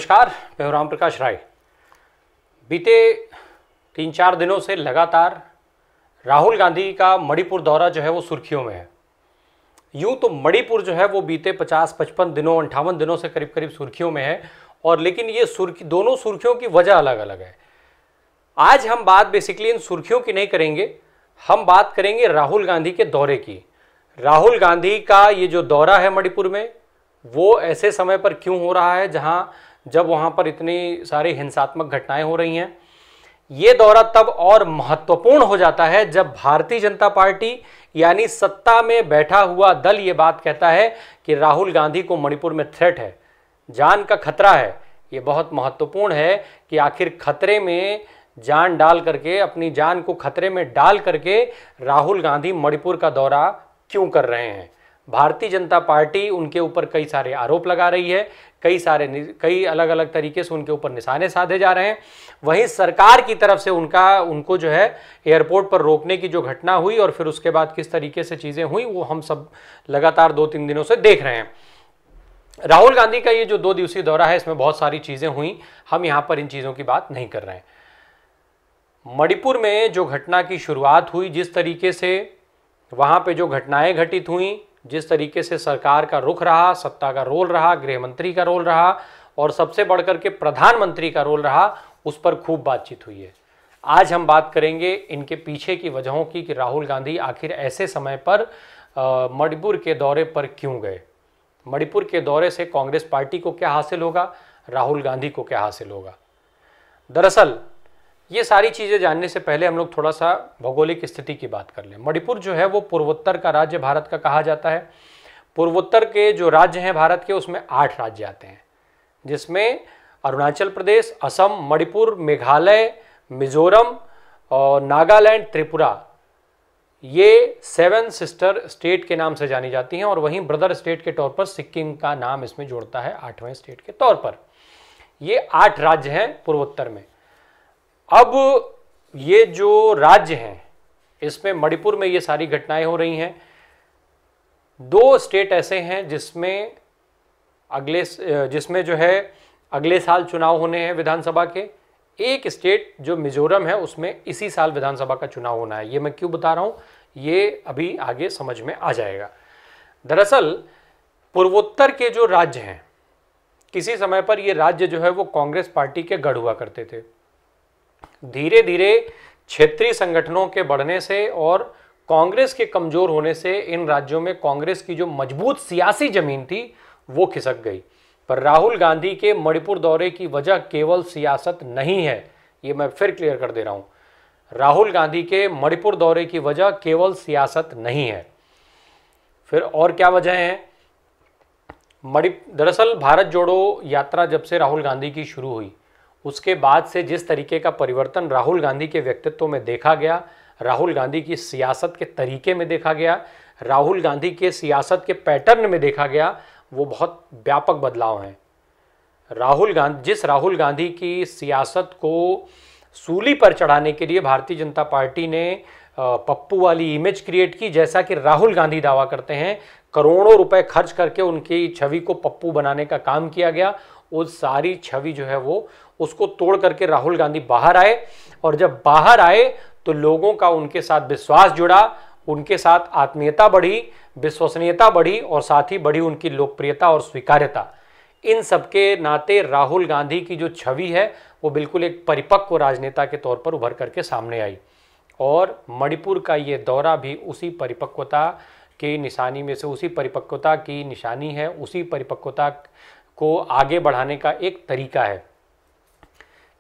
नमस्कार, मैं हूं राम प्रकाश राय। बीते 3-4 दिनों से लगातार राहुल गांधी का मणिपुर दौरा जो है वो सुर्खियों में है। यूं तो मणिपुर जो है वो बीते 50-55 दिनों 58 दिनों से करीब करीब सुर्खियों में है, और लेकिन ये दोनों सुर्खियों की वजह अलग अलग है। आज हम बात बेसिकली इन सुर्खियों की नहीं करेंगे, हम बात करेंगे राहुल गांधी के दौरे की। राहुल गांधी का ये जो दौरा है मणिपुर में, वो ऐसे समय पर क्यों हो रहा है जब वहाँ पर इतनी सारी हिंसात्मक घटनाएं हो रही हैं। ये दौरा तब और महत्वपूर्ण हो जाता है जब भारतीय जनता पार्टी यानी सत्ता में बैठा हुआ दल ये बात कहता है कि राहुल गांधी को मणिपुर में थ्रेट है, जान का खतरा है। ये बहुत महत्वपूर्ण है कि आखिर खतरे में जान डाल करके, अपनी जान को खतरे में डाल करके राहुल गांधी मणिपुर का दौरा क्यों कर रहे हैं। भारतीय जनता पार्टी उनके ऊपर कई सारे आरोप लगा रही है, कई अलग अलग तरीके से उनके ऊपर निशाने साधे जा रहे हैं। वहीं सरकार की तरफ से उनको जो है एयरपोर्ट पर रोकने की जो घटना हुई और फिर उसके बाद किस तरीके से चीज़ें हुई, वो हम सब लगातार 2-3 दिनों से देख रहे हैं। राहुल गांधी का ये जो 2 दिवसीय दौरा है, इसमें बहुत सारी चीज़ें हुई, हम यहाँ पर इन चीज़ों की बात नहीं कर रहे हैं। मणिपुर में जो घटना की शुरुआत हुई, जिस तरीके से वहाँ पे जो घटनाएं घटित हुई, जिस तरीके से सरकार का रुख रहा, सत्ता का रोल रहा, गृह मंत्री का रोल रहा और सबसे बढ़कर के प्रधानमंत्री का रोल रहा, उस पर खूब बातचीत हुई है। आज हम बात करेंगे इनके पीछे की वजहों की कि राहुल गांधी आखिर ऐसे समय पर मणिपुर के दौरे पर क्यों गए। मणिपुर के दौरे से कांग्रेस पार्टी को क्या हासिल होगा, राहुल गांधी को क्या हासिल होगा। दरअसल ये सारी चीज़ें जानने से पहले हम लोग थोड़ा सा भौगोलिक स्थिति की बात कर लें। मणिपुर जो है वो पूर्वोत्तर का राज्य भारत का कहा जाता है। पूर्वोत्तर के जो राज्य हैं भारत के, उसमें 8 राज्य आते हैं, जिसमें अरुणाचल प्रदेश, असम, मणिपुर, मेघालय, मिजोरम और नागालैंड, त्रिपुरा, ये 7 सिस्टर स्टेट के नाम से जानी जाती हैं। और वहीं ब्रदर स्टेट के तौर पर सिक्किम का नाम इसमें जोड़ता है 8वें स्टेट के तौर पर। ये 8 राज्य हैं पूर्वोत्तर में। अब ये जो राज्य हैं, इसमें मणिपुर में ये सारी घटनाएं हो रही हैं। 2 स्टेट ऐसे हैं जिसमें जो है अगले साल चुनाव होने हैं विधानसभा के। एक स्टेट जो मिजोरम है, उसमें इसी साल विधानसभा का चुनाव होना है। ये मैं क्यों बता रहा हूँ, ये अभी आगे समझ में आ जाएगा। दरअसल पूर्वोत्तर के जो राज्य हैं, किसी समय पर ये राज्य जो है वो कांग्रेस पार्टी के गढ़ हुआ करते थे। धीरे धीरे क्षेत्रीय संगठनों के बढ़ने से और कांग्रेस के कमजोर होने से इन राज्यों में कांग्रेस की जो मजबूत सियासी जमीन थी वो खिसक गई। पर राहुल गांधी के मणिपुर दौरे की वजह केवल सियासत नहीं है, ये मैं फिर क्लियर कर दे रहा हूं। राहुल गांधी के मणिपुर दौरे की वजह केवल सियासत नहीं है। फिर और क्या वजह है। दरअसल भारत जोड़ो यात्रा जब से राहुल गांधी की शुरू हुई, उसके बाद से जिस तरीके का परिवर्तन राहुल गांधी के व्यक्तित्व में देखा गया, राहुल गांधी की सियासत के तरीके में देखा गया, राहुल गांधी के सियासत के पैटर्न में देखा गया, वो बहुत व्यापक बदलाव हैं। जिस राहुल गांधी की सियासत को सूली पर चढ़ाने के लिए भारतीय जनता पार्टी ने पप्पू वाली इमेज क्रिएट की, जैसा कि राहुल गांधी दावा करते हैं, करोड़ों रुपए खर्च करके उनकी छवि को पप्पू बनाने का काम किया गया। उस सारी छवि जो है वो उसको तोड़ करके राहुल गांधी बाहर आए, और जब बाहर आए तो लोगों का उनके साथ विश्वास जुड़ा, उनके साथ आत्मीयता बढ़ी, विश्वसनीयता बढ़ी और साथ ही बढ़ी उनकी लोकप्रियता और स्वीकार्यता। इन सबके नाते राहुल गांधी की जो छवि है वो बिल्कुल एक परिपक्व राजनेता के तौर पर उभर करके सामने आई। और मणिपुर का ये दौरा भी उसी परिपक्वता की निशानी में से, उसी परिपक्वता की निशानी है, उसी परिपक्वता को आगे बढ़ाने का एक तरीका है।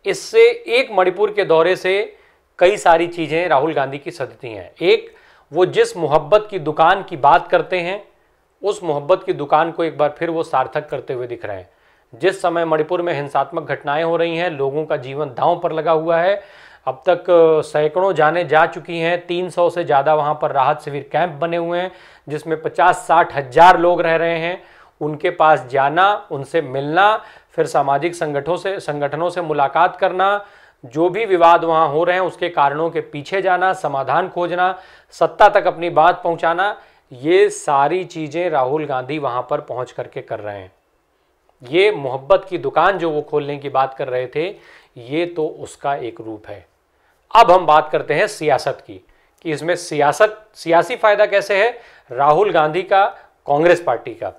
इससे एक मणिपुर के दौरे से कई सारी चीज़ें राहुल गांधी की सदती हैं। एक, वो जिस मोहब्बत की दुकान की बात करते हैं, उस मोहब्बत की दुकान को एक बार फिर वो सार्थक करते हुए दिख रहे हैं। जिस समय मणिपुर में हिंसात्मक घटनाएं हो रही हैं, लोगों का जीवन दांव पर लगा हुआ है, अब तक सैकड़ों जानें जा चुकी हैं, 300 से ज़्यादा वहाँ पर राहत शिविर कैंप बने हुए हैं, जिसमें 50-60 हज़ार लोग रह रहे हैं। उनके पास जाना, उनसे मिलना, फिर सामाजिक संगठनों से मुलाकात करना, जो भी विवाद वहाँ हो रहे हैं उसके कारणों के पीछे जाना, समाधान खोजना, सत्ता तक अपनी बात पहुँचाना, ये सारी चीज़ें राहुल गांधी वहाँ पर पहुँच करके कर रहे हैं। ये मोहब्बत की दुकान जो वो खोलने की बात कर रहे थे, ये तो उसका एक रूप है। अब हम बात करते हैं सियासत की, कि इसमें सियासी फायदा कैसे है राहुल गांधी का, कांग्रेस पार्टी का।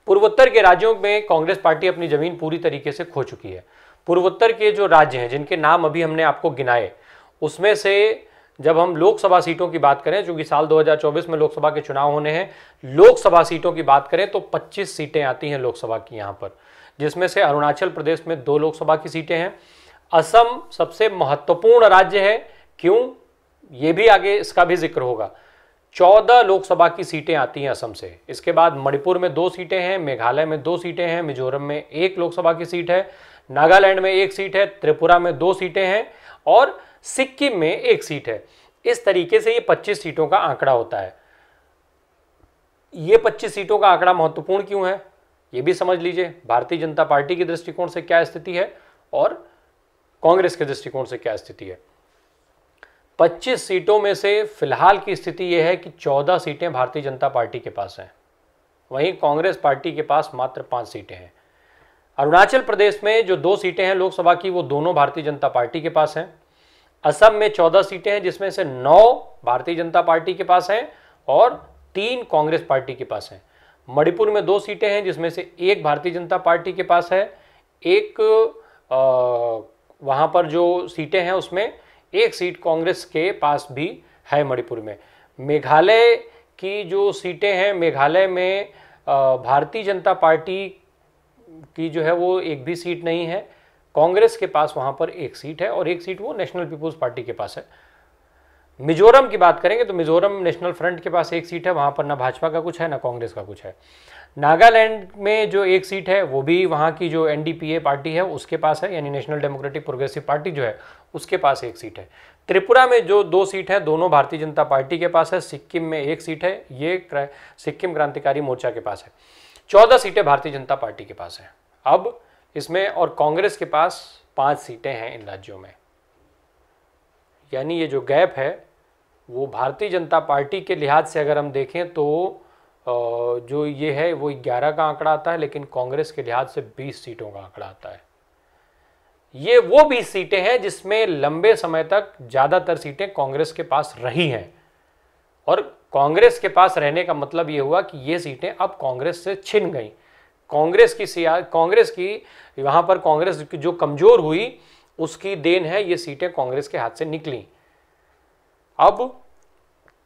पूर्वोत्तर के राज्यों में कांग्रेस पार्टी अपनी जमीन पूरी तरीके से खो चुकी है। पूर्वोत्तर के जो राज्य हैं जिनके नाम अभी हमने आपको गिनाए, उसमें से जब हम लोकसभा सीटों की बात करें, क्योंकि साल 2024 में लोकसभा के चुनाव होने हैं, लोकसभा सीटों की बात करें तो 25 सीटें आती हैं लोकसभा की यहाँ पर, जिसमें से अरुणाचल प्रदेश में 2 लोकसभा की सीटें हैं। असम सबसे महत्वपूर्ण राज्य है, क्यों, ये भी आगे इसका भी जिक्र होगा। 14 लोकसभा की सीटें आती हैं असम से। इसके बाद मणिपुर में 2 सीटें हैं, मेघालय में 2 सीटें हैं, मिजोरम में 1 लोकसभा की सीट है, नागालैंड में 1 सीट है, त्रिपुरा में 2 सीटें हैं और सिक्किम में 1 सीट है। इस तरीके से ये 25 सीटों का आंकड़ा होता है। ये 25 सीटों का आंकड़ा महत्वपूर्ण क्यों है, ये भी समझ लीजिए। भारतीय जनता पार्टी के दृष्टिकोण से क्या स्थिति है और कांग्रेस के दृष्टिकोण से क्या स्थिति है। 25 सीटों में से फिलहाल की स्थिति यह है कि 14 सीटें भारतीय जनता पार्टी के पास हैं, वहीं कांग्रेस पार्टी के पास मात्र 5 सीटें हैं। अरुणाचल प्रदेश में जो 2 सीटें हैं लोकसभा की, वो दोनों भारतीय जनता पार्टी के पास हैं। असम में 14 सीटें हैं, जिसमें से 9 भारतीय जनता पार्टी के पास हैं और 3 कांग्रेस पार्टी के पास हैं। मणिपुर में 2 सीटें हैं, जिसमें से 1 भारतीय जनता पार्टी के पास है, एक वहाँ पर जो सीटें हैं उसमें 1 सीट कांग्रेस के पास भी है मणिपुर में। मेघालय की जो सीटें हैं, मेघालय में भारतीय जनता पार्टी की जो है वो एक भी सीट नहीं है, कांग्रेस के पास वहां पर 1 सीट है और 1 सीट वो नेशनल पीपुल्स पार्टी के पास है। मिजोरम की बात करेंगे तो मिजोरम नेशनल फ्रंट के पास 1 सीट है, वहां पर ना भाजपा का कुछ है ना कांग्रेस का कुछ है। नागालैंड में जो 1 सीट है वो भी वहां की जो एनडीपीए पार्टी है उसके पास है, यानी नेशनल डेमोक्रेटिक प्रोग्रेसिव पार्टी जो है उसके पास 1 सीट है। त्रिपुरा में जो 2 सीट है दोनों भारतीय जनता पार्टी के पास है। सिक्किम में 1 सीट है, ये सिक्किम क्रांतिकारी मोर्चा के पास है। 14 सीटें भारतीय जनता पार्टी के पास है अब इसमें, और कांग्रेस के पास 5 सीटें हैं इन राज्यों में। यानी ये जो गैप है वो भारतीय जनता पार्टी के लिहाज से अगर हम देखें तो जो ये है वो 11 का आंकड़ा आता है, लेकिन कांग्रेस के लिहाज से 20 सीटों का आंकड़ा आता है। ये वो 20 सीटें हैं जिसमें लंबे समय तक ज़्यादातर सीटें कांग्रेस के पास रही हैं, और कांग्रेस के पास रहने का मतलब ये हुआ कि ये सीटें अब कांग्रेस से छिन गई। कांग्रेस की वहाँ पर कांग्रेस जो कमज़ोर हुई उसकी देन है, ये सीटें कांग्रेस के हाथ से निकली। अब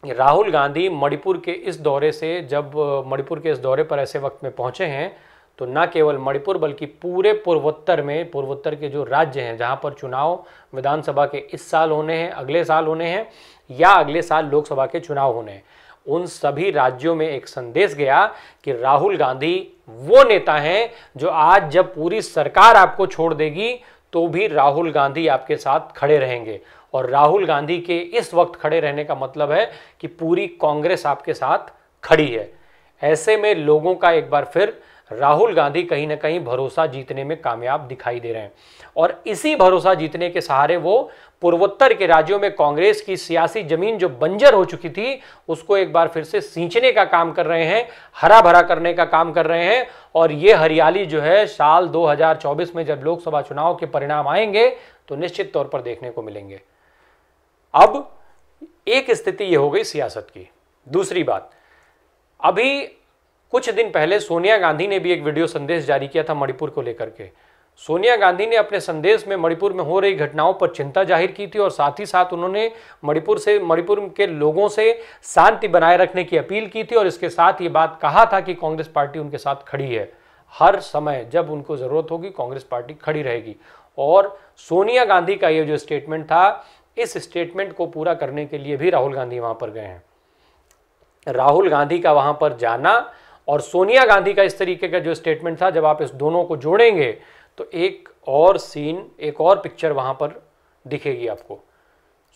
राहुल गांधी मणिपुर के इस दौरे से, जब मणिपुर के इस दौरे पर ऐसे वक्त में पहुंचे हैं, तो न केवल मणिपुर बल्कि पूरे पूर्वोत्तर में, पूर्वोत्तर के जो राज्य हैं जहां पर चुनाव विधानसभा के इस साल होने हैं, अगले साल होने हैं या अगले साल लोकसभा के चुनाव होने हैं, उन सभी राज्यों में एक संदेश गया कि राहुल गांधी वो नेता हैं जो आज जब पूरी सरकार आपको छोड़ देगी तो भी राहुल गांधी आपके साथ खड़े रहेंगे। और राहुल गांधी के इस वक्त खड़े रहने का मतलब है कि पूरी कांग्रेस आपके साथ खड़ी है। ऐसे में लोगों का एक बार फिर राहुल गांधी कहीं ना कहीं भरोसा जीतने में कामयाब दिखाई दे रहे हैं, और इसी भरोसा जीतने के सहारे वो पूर्वोत्तर के राज्यों में कांग्रेस की सियासी जमीन जो बंजर हो चुकी थी उसको एक बार फिर से सींचने का काम कर रहे हैं, हरा भरा करने का काम कर रहे हैं। और ये हरियाली जो है साल 2024 में जब लोकसभा चुनाव के परिणाम आएंगे तो निश्चित तौर पर देखने को मिलेंगे। अब एक स्थिति ये हो गई सियासत की। दूसरी बात, अभी कुछ दिन पहले सोनिया गांधी ने भी एक वीडियो संदेश जारी किया था मणिपुर को लेकर के। सोनिया गांधी ने अपने संदेश में मणिपुर में हो रही घटनाओं पर चिंता जाहिर की थी और साथ ही साथ उन्होंने मणिपुर के लोगों से शांति बनाए रखने की अपील की थी, और इसके साथ ये बात कहा था कि कांग्रेस पार्टी उनके साथ खड़ी है, हर समय जब उनको जरूरत होगी कांग्रेस पार्टी खड़ी रहेगी। और सोनिया गांधी का ये जो स्टेटमेंट था, इस स्टेटमेंट को पूरा करने के लिए भी राहुल गांधी वहां पर गए हैं। राहुल गांधी का वहां पर जाना और सोनिया गांधी का इस तरीके का जो स्टेटमेंट था, जब आप इस दोनों को जोड़ेंगे तो एक और सीन, एक और पिक्चर वहां पर दिखेगी आपको।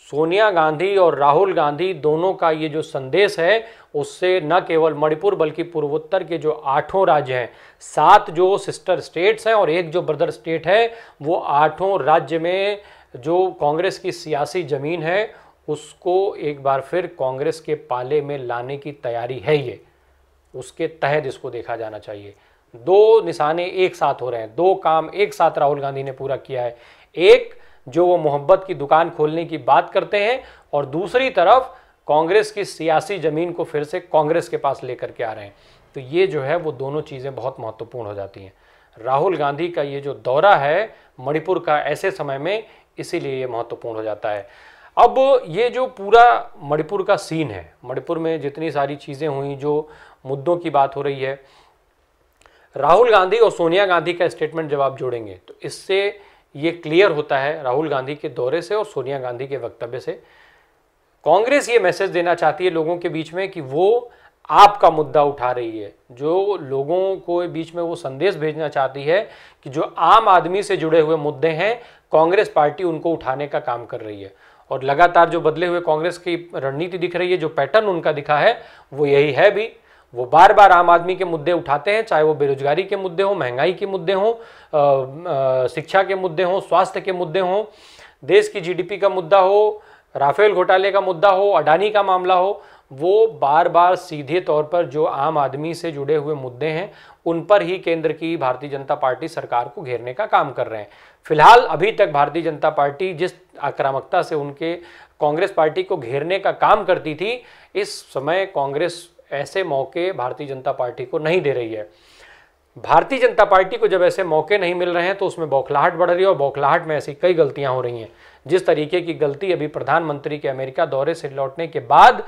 सोनिया गांधी और राहुल गांधी दोनों का ये जो संदेश है उससे न केवल मणिपुर बल्कि पूर्वोत्तर के जो 8 राज्य हैं, 7 जो सिस्टर स्टेट्स हैं और 1 जो ब्रदर स्टेट है, वो 8 राज्य में जो कांग्रेस की सियासी जमीन है उसको एक बार फिर कांग्रेस के पाले में लाने की तैयारी है। ये उसके तहत इसको देखा जाना चाहिए। दो निशाने एक साथ हो रहे हैं, दो काम एक साथ राहुल गांधी ने पूरा किया है। एक जो वो मोहब्बत की दुकान खोलने की बात करते हैं, और दूसरी तरफ कांग्रेस की सियासी जमीन को फिर से कांग्रेस के पास लेकर के आ रहे हैं। तो ये जो है वो दोनों चीज़ें बहुत महत्वपूर्ण हो जाती हैं। राहुल गांधी का ये जो दौरा है मणिपुर का ऐसे समय में, इसीलिए ये महत्वपूर्ण हो जाता है। अब ये जो पूरा मणिपुर का सीन है, मणिपुर में जितनी सारी चीज़ें हुई, जो मुद्दों की बात हो रही है, राहुल गांधी और सोनिया गांधी का स्टेटमेंट जब आप जोड़ेंगे तो इससे ये क्लियर होता है, राहुल गांधी के दौरे से और सोनिया गांधी के वक्तव्य से, कांग्रेस ये मैसेज देना चाहती है लोगों के बीच में कि वो आपका मुद्दा उठा रही है। जो लोगों को बीच में वो संदेश भेजना चाहती है कि जो आम आदमी से जुड़े हुए मुद्दे हैं, कांग्रेस पार्टी उनको उठाने का काम कर रही है। और लगातार जो बदले हुए कांग्रेस की रणनीति दिख रही है, जो पैटर्न उनका दिखा है वो यही है भी। वो बार बार आम आदमी के मुद्दे उठाते हैं, चाहे वो बेरोजगारी के मुद्दे हों, महंगाई के मुद्दे हों, शिक्षा के मुद्दे हों, स्वास्थ्य के मुद्दे हों, देश की जीडीपी का मुद्दा हो, राफेल घोटाले का मुद्दा हो, अडानी का मामला हो, वो बार बार सीधे तौर पर जो आम आदमी से जुड़े हुए मुद्दे हैं उन पर ही केंद्र की भारतीय जनता पार्टी सरकार को घेरने का काम कर रहे हैं। फिलहाल अभी तक भारतीय जनता पार्टी जिस आक्रामकता से उनके कांग्रेस पार्टी को घेरने का काम करती थी, इस समय कांग्रेस ऐसे मौके भारतीय जनता पार्टी को नहीं दे रही है। भारतीय जनता पार्टी को जब ऐसे मौके नहीं मिल रहे हैं तो उसमें बौखलाहट बढ़ रही है, और बौखलाहट में ऐसी कई गलतियां हो रही हैं। जिस तरीके की गलती अभी प्रधानमंत्री के अमेरिका दौरे से लौटने के बाद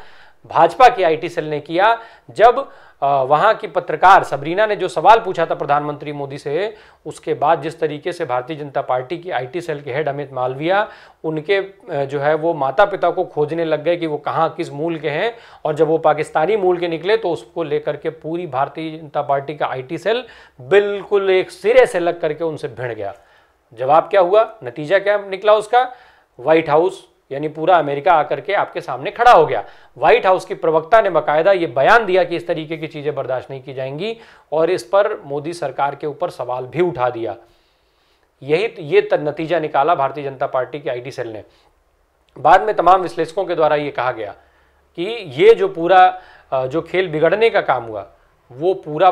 भाजपा की आईटी सेल ने किया, जब वहां की पत्रकार सबरीना ने जो सवाल पूछा था प्रधानमंत्री मोदी से, उसके बाद जिस तरीके से भारतीय जनता पार्टी की आईटी सेल के हेड अमित मालविया उनके जो है वो माता पिता को खोजने लग गए कि वो कहाँ किस मूल के हैं, और जब वो पाकिस्तानी मूल के निकले तो उसको लेकर के पूरी भारतीय जनता पार्टी का आईटी सेल बिल्कुल एक सिरे से लग करके उनसे भिड़ गया। जवाब क्या हुआ, नतीजा क्या निकला उसका, व्हाइट हाउस यानी पूरा अमेरिका आकर के आपके सामने खड़ा हो गया। व्हाइट हाउस की प्रवक्ता ने बाकायदा ये बयान दिया कि इस तरीके की चीजें बर्दाश्त नहीं की जाएंगी, और इस पर मोदी सरकार के ऊपर सवाल भी उठा दिया। ये नतीजा निकाला भारतीय जनता पार्टी की आईटी सेल ने। बाद में तमाम विश्लेषकों के द्वारा ये कहा गया कि ये जो पूरा जो खेल बिगड़ने का काम हुआ वो पूरा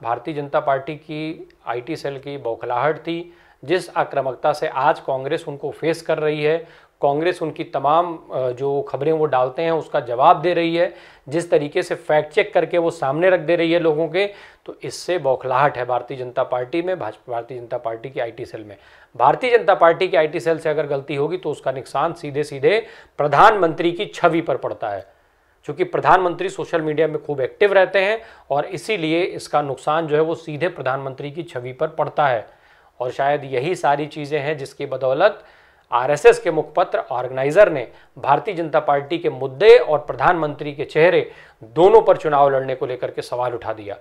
भारतीय जनता पार्टी की आईटी सेल की बौखलाहट थी। जिस आक्रामकता से आज कांग्रेस उनको फेस कर रही है, कांग्रेस उनकी तमाम जो खबरें वो डालते हैं उसका जवाब दे रही है, जिस तरीके से फैक्ट चेक करके वो सामने रख दे रही है लोगों के, तो इससे बौखलाहट है भारतीय जनता पार्टी में, भारतीय जनता पार्टी की आईटी सेल में। भारतीय जनता पार्टी की आईटी सेल से अगर गलती होगी तो उसका नुकसान सीधे सीधे प्रधानमंत्री की छवि पर पड़ता है, क्योंकि प्रधानमंत्री सोशल मीडिया में खूब एक्टिव रहते हैं, और इसीलिए इसका नुकसान जो है वो सीधे प्रधानमंत्री की छवि पर पड़ता है। और शायद यही सारी चीज़ें हैं जिसकी बदौलत आरएसएस के मुखपत्र ऑर्गेनाइजर ने भारतीय जनता पार्टी के मुद्दे और प्रधानमंत्री के चेहरे दोनों पर चुनाव लड़ने को लेकर के सवाल उठा दिया।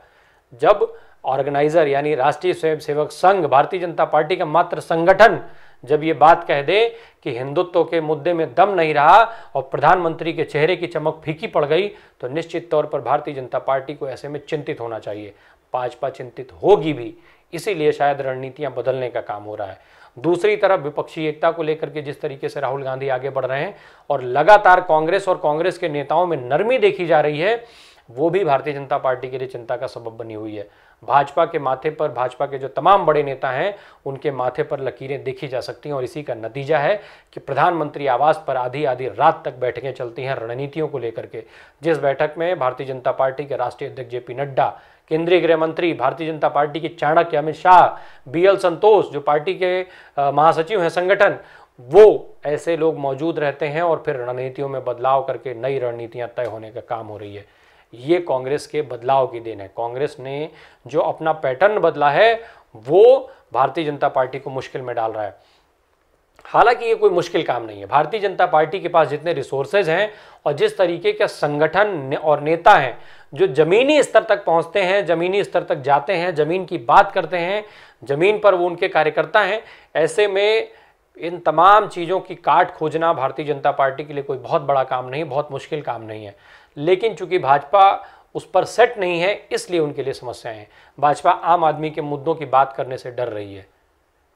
जब ऑर्गेनाइजर यानी राष्ट्रीय स्वयंसेवक संघ, भारतीय जनता पार्टी का मात्र संगठन, जब ये बात कह दे कि हिंदुत्व के मुद्दे में दम नहीं रहा और प्रधानमंत्री के चेहरे की चमक फीकी पड़ गई, तो निश्चित तौर पर भारतीय जनता पार्टी को ऐसे में चिंतित होना चाहिए। भाजपा चिंतित होगी भी, इसीलिए शायद रणनीतियां बदलने का काम हो रहा है। दूसरी तरफ विपक्षी एकता को लेकर के जिस तरीके से राहुल गांधी आगे बढ़ रहे हैं और लगातार कांग्रेस और कांग्रेस के नेताओं में नरमी देखी जा रही है, वो भी भारतीय जनता पार्टी के लिए चिंता का सबब बनी हुई है। भाजपा के माथे पर, भाजपा के जो तमाम बड़े नेता हैं उनके माथे पर लकीरें देखी जा सकती हैं, और इसी का नतीजा है कि प्रधानमंत्री आवास पर आधी आधी रात तक बैठकें चलती हैं रणनीतियों को लेकर के। जिस बैठक में भारतीय जनता पार्टी के राष्ट्रीय अध्यक्ष जेपी नड्डा, केंद्रीय गृह मंत्री, भारतीय जनता पार्टी के चाणक्य अमित शाह, बीएल संतोष जो पार्टी के महासचिव हैं संगठन, वो ऐसे लोग मौजूद रहते हैं, और फिर रणनीतियों में बदलाव करके नई रणनीतियां तय होने का काम हो रही है। ये कांग्रेस के बदलाव की देन है। कांग्रेस ने जो अपना पैटर्न बदला है वो भारतीय जनता पार्टी को मुश्किल में डाल रहा है। हालांकि ये कोई मुश्किल काम नहीं है। भारतीय जनता पार्टी के पास जितने रिसोर्सेज हैं और जिस तरीके के संगठन और नेता हैं जो जमीनी स्तर तक पहुंचते हैं, जमीनी स्तर तक जाते हैं, जमीन की बात करते हैं, जमीन पर वो उनके कार्यकर्ता हैं, ऐसे में इन तमाम चीज़ों की काट खोजना भारतीय जनता पार्टी के लिए कोई बहुत बड़ा काम नहीं, बहुत मुश्किल काम नहीं है। लेकिन चूंकि भाजपा उस पर सेट नहीं है, इसलिए उनके लिए समस्याएं हैं। भाजपा आम आदमी के मुद्दों की बात करने से डर रही है,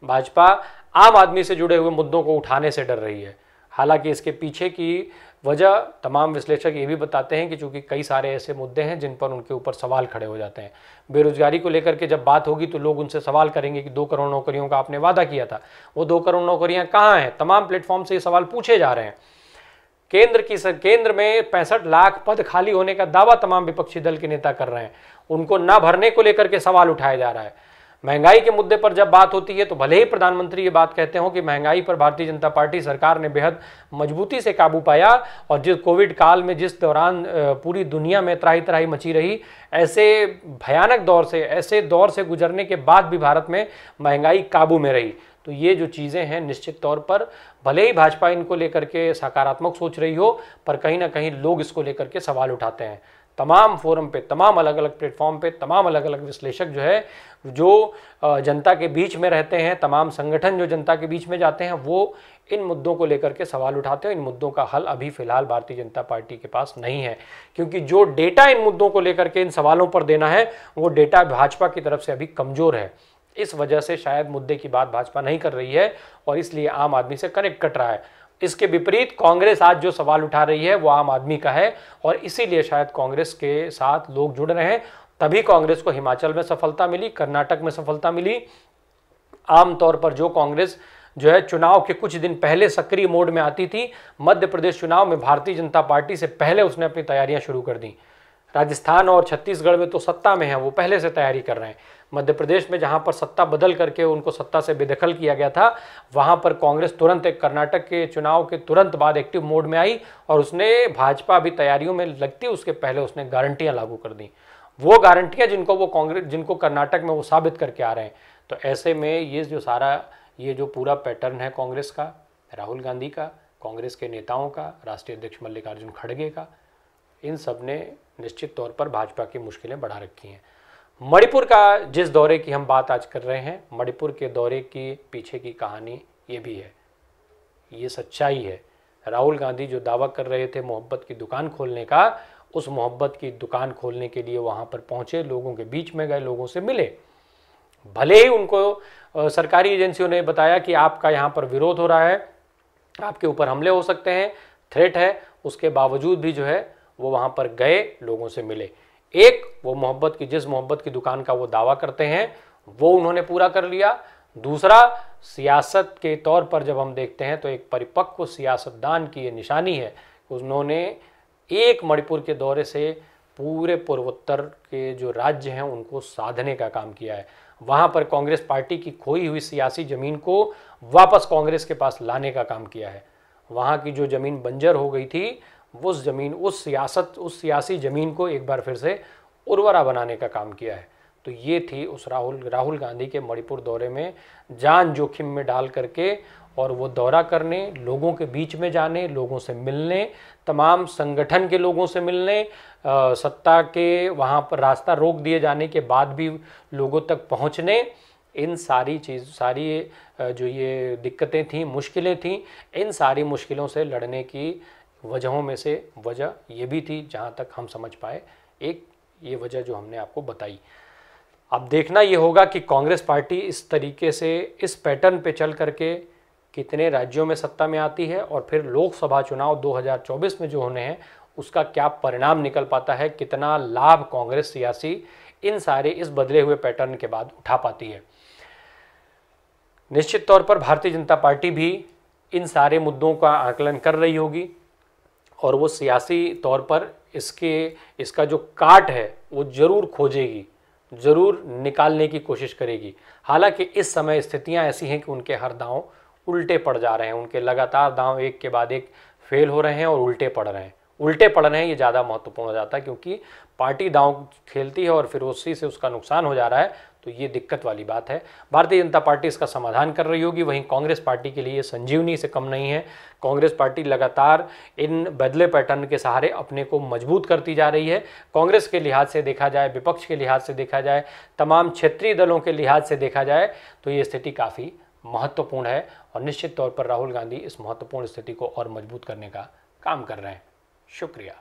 भाजपा आम आदमी से जुड़े हुए मुद्दों को उठाने से डर रही है। हालांकि इसके पीछे की वजह तमाम विश्लेषक ये भी बताते हैं कि चूंकि कई सारे ऐसे मुद्दे हैं जिन पर उनके ऊपर सवाल खड़े हो जाते हैं। बेरोजगारी को लेकर के जब बात होगी तो लोग उनसे सवाल करेंगे कि 2 करोड़ नौकरियों का आपने वादा किया था, वो 2 करोड़ नौकरियां कहाँ हैं? तमाम प्लेटफॉर्म से ये सवाल पूछे जा रहे हैं। केंद्र में 65 लाख पद खाली होने का दावा तमाम विपक्षी दल के नेता कर रहे हैं, उनको ना भरने को लेकर के सवाल उठाया जा रहा है। महंगाई के मुद्दे पर जब बात होती है तो भले ही प्रधानमंत्री ये बात कहते हो कि महंगाई पर भारतीय जनता पार्टी सरकार ने बेहद मजबूती से काबू पाया, और जिस कोविड काल में जिस दौरान पूरी दुनिया में त्राही त्राही मची रही, ऐसे भयानक दौर से, ऐसे दौर से गुजरने के बाद भी भारत में महंगाई काबू में रही। तो ये जो चीज़ें हैं निश्चित तौर पर भले ही भाजपा इनको लेकर के सकारात्मक सोच रही हो, पर कहीं ना कहीं लोग इसको लेकर के सवाल उठाते हैं। तमाम फोरम पे, तमाम अलग अलग प्लेटफॉर्म पे, तमाम अलग अलग विश्लेषक जो है, जो जनता के बीच में रहते हैं, तमाम संगठन जो जनता के बीच में जाते हैं, वो इन मुद्दों को लेकर के सवाल उठाते हैं। इन मुद्दों का हल अभी फिलहाल भारतीय जनता पार्टी के पास नहीं है, क्योंकि जो डेटा इन मुद्दों को लेकर के इन सवालों पर देना है वो डेटा भाजपा की तरफ से अभी कमज़ोर है। इस वजह से शायद मुद्दे की बात भाजपा नहीं कर रही है और इसलिए आम आदमी से कनेक्ट कट रहा है। इसके विपरीत कांग्रेस आज जो सवाल उठा रही है वो आम आदमी का है, और इसीलिए शायद कांग्रेस के साथ लोग जुड़ रहे हैं। तभी कांग्रेस को हिमाचल में सफलता मिली, कर्नाटक में सफलता मिली। आमतौर पर जो कांग्रेस जो है चुनाव के कुछ दिन पहले सक्रिय मोड में आती थी, मध्य प्रदेश चुनाव में भारतीय जनता पार्टी से पहले उसने अपनी तैयारियां शुरू कर दी। राजस्थान और छत्तीसगढ़ में तो सत्ता में है, वो पहले से तैयारी कर रहे हैं। मध्य प्रदेश में जहां पर सत्ता बदल करके उनको सत्ता से बेदखल किया गया था, वहां पर कांग्रेस तुरंत, एक कर्नाटक के चुनाव के तुरंत बाद एक्टिव मोड में आई, और उसने भाजपा अभी तैयारियों में लगती उसके पहले उसने गारंटियां लागू कर दी, वो गारंटियां जिनको कर्नाटक में वो साबित करके आ रहे हैं। तो ऐसे में ये जो पूरा पैटर्न है कांग्रेस का, राहुल गांधी का, कांग्रेस के नेताओं का, राष्ट्रीय अध्यक्ष मल्लिकार्जुन खड़गे का, इन सब ने निश्चित तौर पर भाजपा की मुश्किलें बढ़ा रखी हैं। मणिपुर का जिस दौरे की हम बात आज कर रहे हैं, मणिपुर के दौरे की पीछे की कहानी ये भी है, ये सच्चाई है। राहुल गांधी जो दावा कर रहे थे मोहब्बत की दुकान खोलने का, उस मोहब्बत की दुकान खोलने के लिए वहाँ पर पहुँचे, लोगों के बीच में गए, लोगों से मिले। भले ही उनको सरकारी एजेंसियों ने बताया कि आपका यहाँ पर विरोध हो रहा है, आपके ऊपर हमले हो सकते हैं, थ्रेट है, उसके बावजूद भी जो है वो वहाँ पर गए, लोगों से मिले। एक, वो जिस मोहब्बत की दुकान का वो दावा करते हैं वो उन्होंने पूरा कर लिया। दूसरा, सियासत के तौर पर जब हम देखते हैं तो एक परिपक्व सियासतदान की ये निशानी है, उन्होंने एक मणिपुर के दौरे से पूरे पूर्वोत्तर के जो राज्य हैं उनको साधने का काम किया है। वहाँ पर कांग्रेस पार्टी की खोई हुई सियासी ज़मीन को वापस कांग्रेस के पास लाने का काम किया है। वहाँ की जो ज़मीन बंजर हो गई थी, उस सियासी ज़मीन को एक बार फिर से उर्वरा बनाने का काम किया है। तो ये थी उस राहुल गांधी के मणिपुर दौरे में जान जोखिम में डाल करके और वो दौरा करने, लोगों के बीच में जाने, लोगों से मिलने, तमाम संगठन के लोगों से मिलने, सत्ता के वहाँ पर रास्ता रोक दिए जाने के बाद भी लोगों तक पहुँचने, इन सारी जो ये दिक्कतें थीं, मुश्किलें थीं, इन सारी मुश्किलों से लड़ने की वजहों में से वजह ये भी थी, जहाँ तक हम समझ पाए, एक ये वजह जो हमने आपको बताई। अब देखना ये होगा कि कांग्रेस पार्टी इस तरीके से, इस पैटर्न पे चल करके कितने राज्यों में सत्ता में आती है, और फिर लोकसभा चुनाव 2024 में जो होने हैं उसका क्या परिणाम निकल पाता है, कितना लाभ कांग्रेस सियासी इस बदले हुए पैटर्न के बाद उठा पाती है। निश्चित तौर पर भारतीय जनता पार्टी भी इन सारे मुद्दों का आकलन कर रही होगी, और वो सियासी तौर पर इसका जो काट है वो ज़रूर खोजेगी, ज़रूर निकालने की कोशिश करेगी। हालांकि इस समय स्थितियां ऐसी हैं कि उनके हर दांव उल्टे पड़ जा रहे हैं, उनके लगातार दांव एक के बाद एक फेल हो रहे हैं और उल्टे पड़ रहे हैं। ये ज़्यादा महत्वपूर्ण हो जाता है, क्योंकि पार्टी दांव खेलती है और फिर उसी से उसका नुकसान हो जा रहा है, तो ये दिक्कत वाली बात है। भारतीय जनता पार्टी इसका समाधान कर रही होगी, वहीं कांग्रेस पार्टी के लिए संजीवनी से कम नहीं है। कांग्रेस पार्टी लगातार इन बदले पैटर्न के सहारे अपने को मजबूत करती जा रही है। कांग्रेस के लिहाज से देखा जाए, विपक्ष के लिहाज से देखा जाए, तमाम क्षेत्रीय दलों के लिहाज से देखा जाए, तो ये स्थिति काफ़ी महत्वपूर्ण है, और निश्चित तौर पर राहुल गांधी इस महत्वपूर्ण स्थिति को और मजबूत करने का काम कर रहे हैं। शुक्रिया।